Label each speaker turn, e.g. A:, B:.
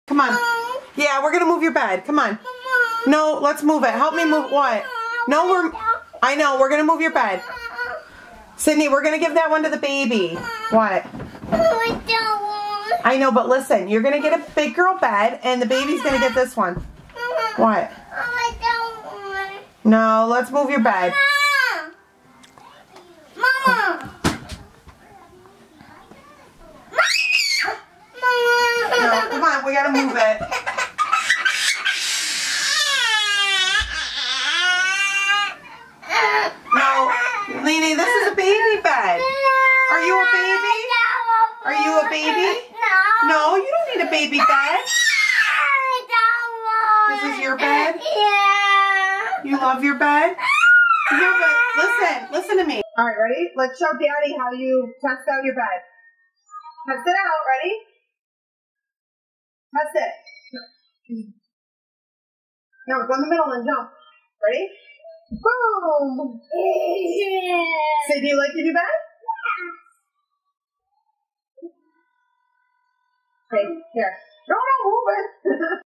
A: Come on. Yeah, we're gonna move your bed. Come on. No, let's move it. Help me move what? No, I know, we're gonna move your bed. Sydney, we're gonna give that one to the baby. What? I know, but listen, you're gonna get a big girl bed and the baby's gonna get this one. What? No, let's move your bed. No, come on, we gotta move it. No, Lene, this is a baby bed. Are you a baby? Are you a baby? No, you don't need a baby bed. This is your bed? You love your bed? Listen to me. All right, ready? Let's show Daddy how you test out your bed. Test it out, ready? Test it. No, go in the middle and jump. Ready? Boom! Say, do you like your new bed? Okay, here. No, move it.